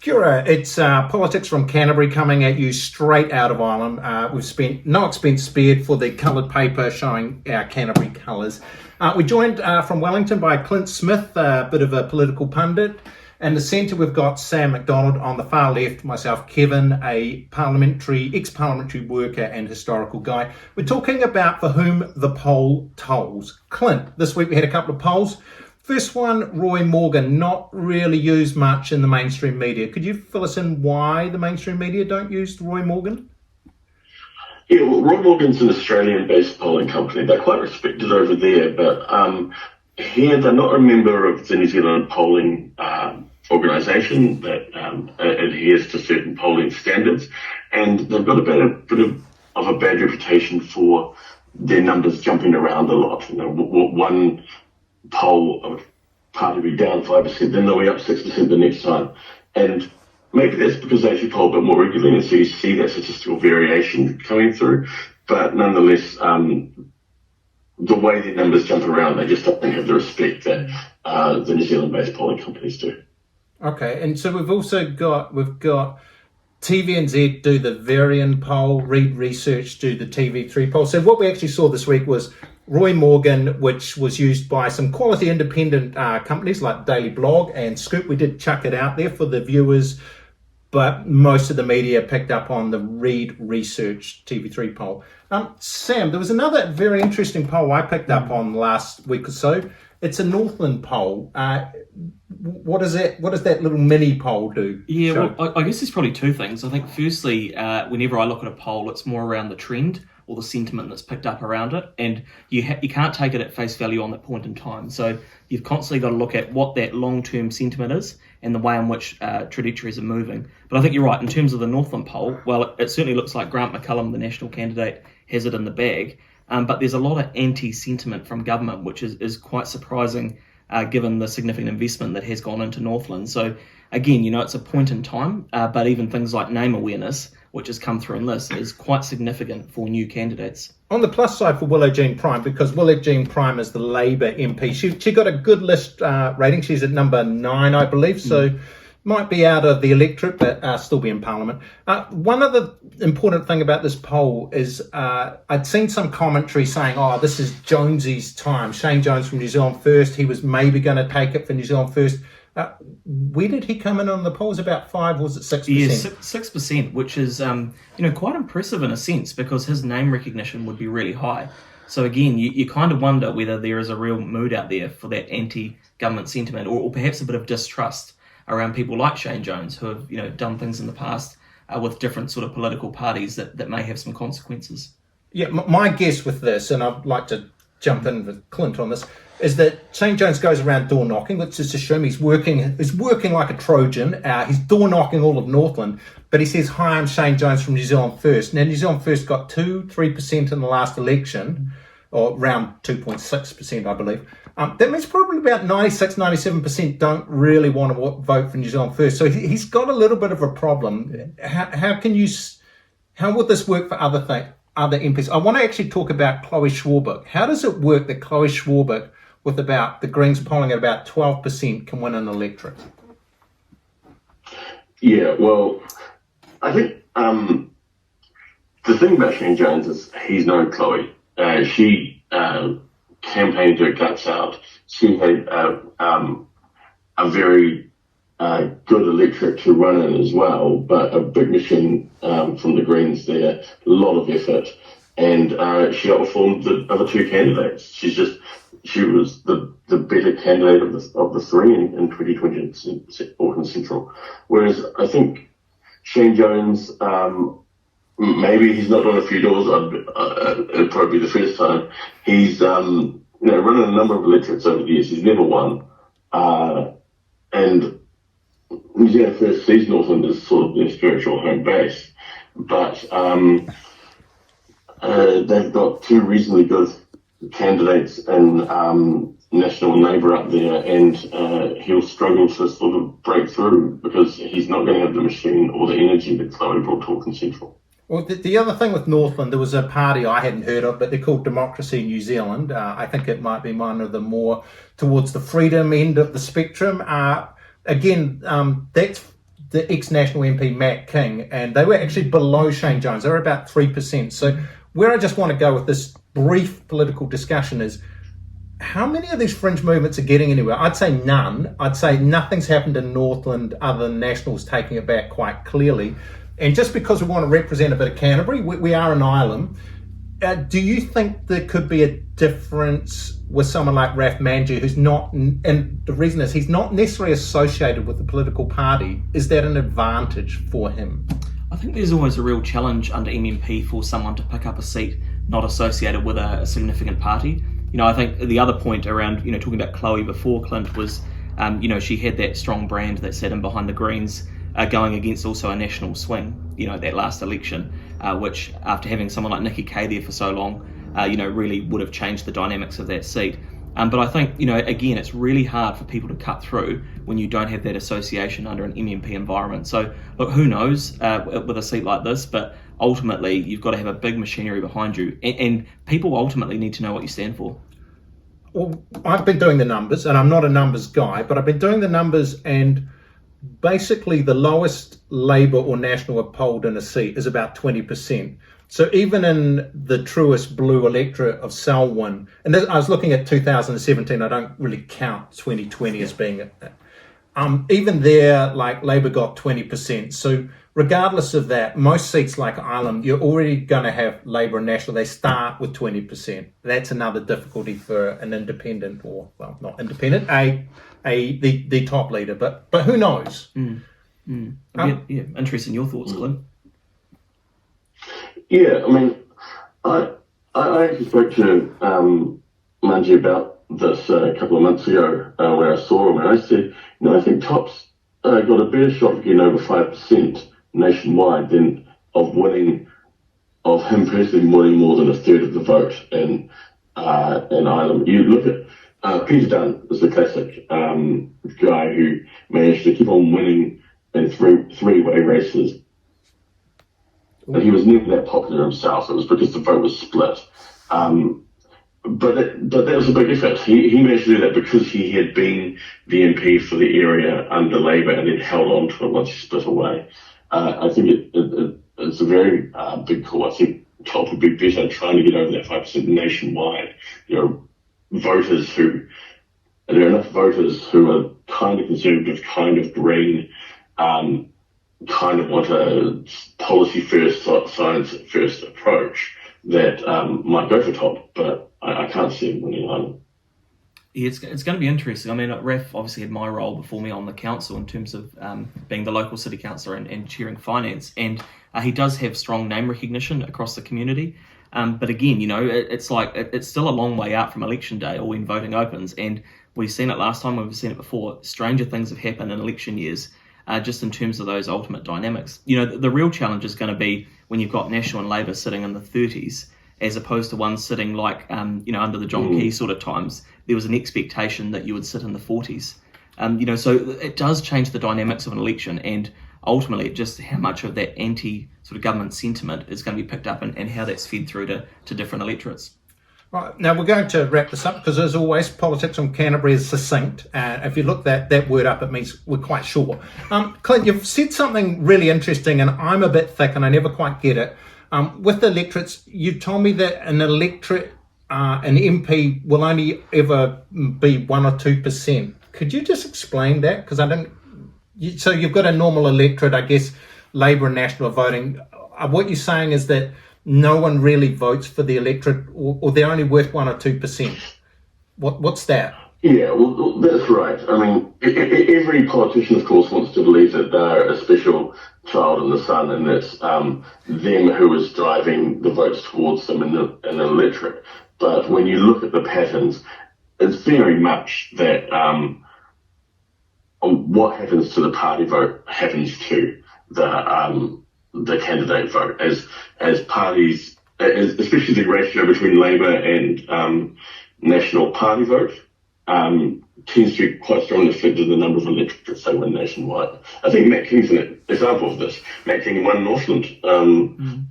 Kia ora. It's Politics from Canterbury coming at you straight out of Ilam. We've spent no expense spared for the coloured paper showing our Canterbury colours. We're joined from Wellington by Clint Smith, a bit of a political pundit. In the centre, we've got Sam McDonald. On the far left, myself, Kevin, a ex-parliamentary worker and historical guy. We're talking about for whom the poll tolls. Clint, this week we had a couple of polls. First one, Roy Morgan, not really used much in the mainstream media. Could you fill us in why the mainstream media don't use Roy Morgan? Yeah, well, Roy Morgan's an Australian-based polling company. They're quite respected over there, but here they're not a member of the New Zealand polling organisation that adheres to certain polling standards, and they've got a bit of a bad reputation for their numbers jumping around a lot. You know, one poll of party be down 5%, then they'll be up 6% the next time. And maybe that's because they actually poll a bit more regularly, and so you see that statistical variation coming through. But nonetheless, the way their numbers jump around, they just don't have the respect that the New Zealand-based polling companies do. Okay, and so we've got TVNZ do the Varian poll, Reed Research do the TV3 poll. So what we actually saw this week was Roy Morgan, which was used by some quality independent companies like Daily Blog and Scoop. We did chuck it out there for the viewers, but most of the media picked up on the Reed Research TV3 poll. Sam, there was another very interesting poll I picked up on last week or so. It's a Northland poll. What does that little mini poll do? Yeah, well, I guess there's probably two things. I think firstly, whenever I look at a poll, it's more around the trend or the sentiment that's picked up around it, and you can't take it at face value on that point in time. So you've constantly got to look at what that long-term sentiment is and the way in which trajectories are moving. But I think you're right, in terms of the Northland poll, well, it certainly looks like Grant McCallum, the national candidate, has it in the bag, but there's a lot of anti-sentiment from government, which is quite surprising given the significant investment that has gone into Northland. So again, it's a point in time, but even things like name awareness, which has come through in this, is quite significant for new candidates. On the plus side for Willow-Jean Prime, because Willow-Jean Prime is the Labour MP, she got a good list rating. She's at number 9, I believe, so might be out of the electorate, but still be in Parliament. One other important thing about this poll is I'd seen some commentary saying, this is Jonesy's time. Shane Jones from New Zealand First, he was maybe going to take it for New Zealand First. Where did he come in on the poll? Was it about 5, or was it 6%? Yeah, 6%, which is quite impressive in a sense, because his name recognition would be really high. So again, you kind of wonder whether there is a real mood out there for that anti-government sentiment, or perhaps a bit of distrust around people like Shane Jones, who have done things in the past with different sort of political parties that may have some consequences. Yeah, my guess with this, and I'd like to jump in with Clint on this, is that Shane Jones goes around door knocking. Let's just assume he's working like a Trojan. He's door knocking all of Northland, but he says, "Hi, I'm Shane Jones from New Zealand First." Now, New Zealand First got 2-3% in the last election, or around 2.6%, I believe. That means probably about 96-97% don't really want to vote for New Zealand First. So he's got a little bit of a problem. How would this work for other MPs? I want to actually talk about Chloe Schwarbrick. How does it work that Chloe Schwarbrick, with about the Greens polling at about 12%, can win an electorate? Yeah, well, I think the thing about Shane Jones is he's known Chloe. She campaigned her guts out. She had a very good electorate to run in as well, but a big machine from the Greens there, a lot of effort, and she outperformed the other two candidates. She was the better candidate of the three in 2020 Auckland Central. Whereas I think Shane Jones, maybe he's not on a few doors. It'd probably be the first time. He's running a number of electorates over the years. He's never won, and New Zealand First sees Northland as sort of their spiritual home base, but they've got two reasonably good candidates in National and Labour up there, and he'll struggle to sort of break through because he's not going to have the machine or the energy that Chloe brought to Auckland Central. Well, the other thing with Northland, there was a party I hadn't heard of, but they're called Democracy New Zealand. I think it might be one of the more towards the freedom end of the spectrum. Again, that's the ex-National MP Matt King, and they were actually below Shane Jones. They were about 3%. So where I just want to go with this brief political discussion is, how many of these fringe movements are getting anywhere? I'd say none. I'd say nothing's happened in Northland other than Nationals taking it back quite clearly. And just because we want to represent a bit of Canterbury, we are an Ilam. Do you think there could be a difference with someone like Raf Manji, who's not, and the reason is he's not necessarily associated with the political party? Is that an advantage for him? I think there's always a real challenge under MMP for someone to pick up a seat not associated with a significant party. I think the other point around, talking about Chloe before Clint was, she had that strong brand that sat in behind the Greens, going against also a national swing, that last election, which after having someone like Nikki Kay there for so long, really would have changed the dynamics of that seat. But I think, again, it's really hard for people to cut through when you don't have that association under an MMP environment. So, look, who knows with a seat like this, but ultimately you've got to have a big machinery behind you, and people ultimately need to know what you stand for. Well, I've been doing the numbers, and I'm not a numbers guy, but I've been doing the numbers, and basically the lowest Labour or National are polled in a seat is about 20%. So even in the truest blue electorate of Selwyn, and I was looking at 2017, I don't really count 2020 as being, even there, like Labour got 20%. So regardless of that, most seats like Ilam, you're already going to have Labour and National. They start with 20%. That's another difficulty for an independent, or, well, not independent, the top leader. But who knows? Interesting your thoughts, Clint. Yeah, I mean, I actually spoke to Manji about this a couple of months ago when I saw him, and I said, I think Top's got a better shot of getting over 5% nationwide than of him personally winning more than a third of the vote in Ireland. You look at Peter Dunn is the classic guy who managed to keep on winning in three-way races. And he was never that popular himself. It was because the vote was split. But that was a big effort. He managed to do that because he had been the MP for the area under Labour and then held on to it once he split away. I think it's a very big call. I think Top would be better trying to get over that 5% nationwide. There are enough voters who are kind of conservative, kind of green, kind of want a policy first, science first approach that might go for Top, but I can't see him winning either. Yeah, it's going to be interesting. I mean, Raf obviously had my role before me on the council in terms of being the local city councillor and chairing finance, and he does have strong name recognition across the community. But again, it's still a long way out from election day or when voting opens, and we've seen it last time, we've seen it before. Stranger things have happened in election years. Just in terms of those ultimate dynamics. The real challenge is going to be when you've got National and Labour sitting in the 30s, as opposed to one sitting like, under the John Key sort of times. There was an expectation that you would sit in the 40s. So it does change the dynamics of an election, and ultimately just how much of that anti sort of government sentiment is going to be picked up and how that's fed through to different electorates. Right, now we're going to wrap this up because, as always, politics on Canterbury is succinct. If you look that word up, it means we're quite short. Clint, you've said something really interesting, and I'm a bit thick and I never quite get it. With the electorates, you told me that an electorate, an MP, will only ever be 1 or 2%. Could you just explain that? Because I don't. So you've got a normal electorate, I guess. Labour and National are voting. What you're saying is that no one really votes for the electorate, or they're only worth 1 or 2%. What's that? Yeah, well, that's right. I mean, every politician, of course, wants to believe that they're a special child in the sun, and that's them who is driving the votes towards them in an electorate. But when you look at the patterns, it's very much that what happens to the party vote happens to the candidate vote, as parties, especially the ratio between Labour and National Party vote, tends to be quite strongly reflected in the number of electorates they win nationwide. I think Matt King's an example of this. Matt King won Northland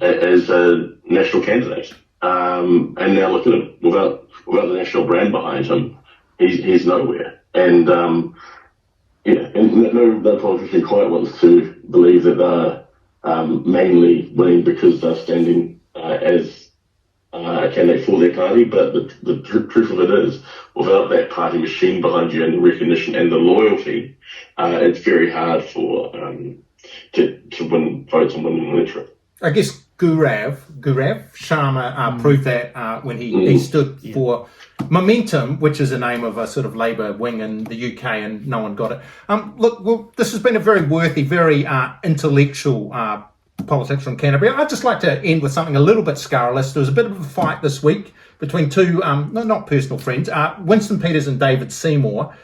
as a national candidate, and now look at him without the national brand behind him, he's nowhere. And Yeah, and no politician quite wants to believe that they're mainly winning because they're standing as a candidate for their party. But the truth of it is, without that party machine behind you and the recognition and the loyalty, it's very hard for to win votes and win an electorate. I guess Gaurav Sharma proved that when he stood for Momentum, which is the name of a sort of Labour wing in the UK, and no one got it. Look, this has been a very worthy, very intellectual politics from Canterbury. I'd just like to end with something a little bit scurrilous. There was a bit of a fight this week between two, not personal friends, Winston Peters and David Seymour.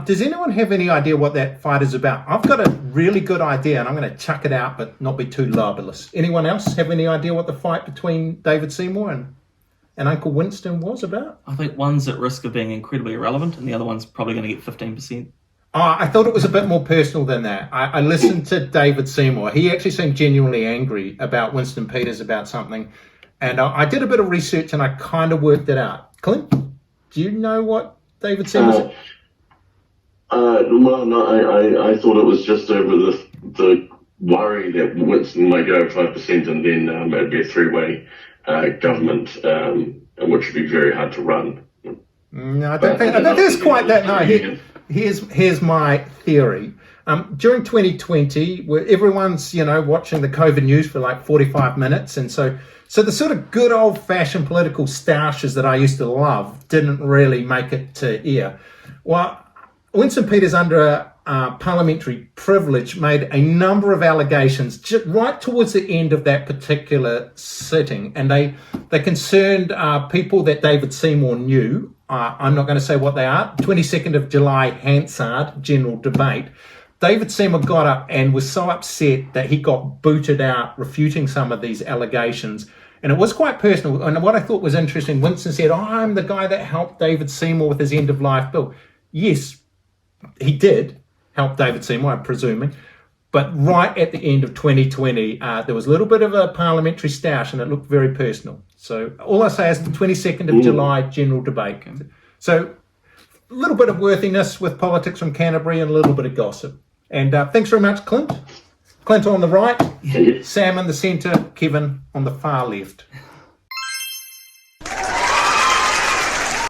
Does anyone have any idea what that fight is about? I've got a really good idea, and I'm going to chuck it out, but not be too libelous. Anyone else have any idea what the fight between David Seymour and Uncle Winston was about? I think one's at risk of being incredibly irrelevant, and the other one's probably going to get 15%. I thought it was a bit more personal than that. I listened to David Seymour. He actually seemed genuinely angry about Winston Peters about something, and I did a bit of research, and I kind of worked it out. Clint, do you know what David Seymour said? Well, no, I thought it was just over the worry that Winston might go over 5% and then it'd be a three-way government, which would be very hard to run. No, I don't think there's quite that. No, here's my theory. During 2020, where everyone's watching the COVID news for like 45 minutes, and so the sort of good old-fashioned political stoushes that I used to love didn't really make it to air. Well, Winston Peters, under parliamentary privilege, made a number of allegations right towards the end of that particular sitting, and they concerned people that David Seymour knew. I'm not going to say what they are. 22nd of July, Hansard, general debate. David Seymour got up and was so upset that he got booted out, refuting some of these allegations. And it was quite personal. And what I thought was interesting, Winston said, I'm the guy that helped David Seymour with his end-of-life bill. Yes, he did help David Seymour, I'm presuming. But right at the end of 2020, there was a little bit of a parliamentary stoush, and it looked very personal. So all I say is the 22nd of July general debate. So a little bit of worthiness with politics from Canterbury and a little bit of gossip. And thanks very much, Clint. Clint on the right, Sam in the centre, Kevin on the far left.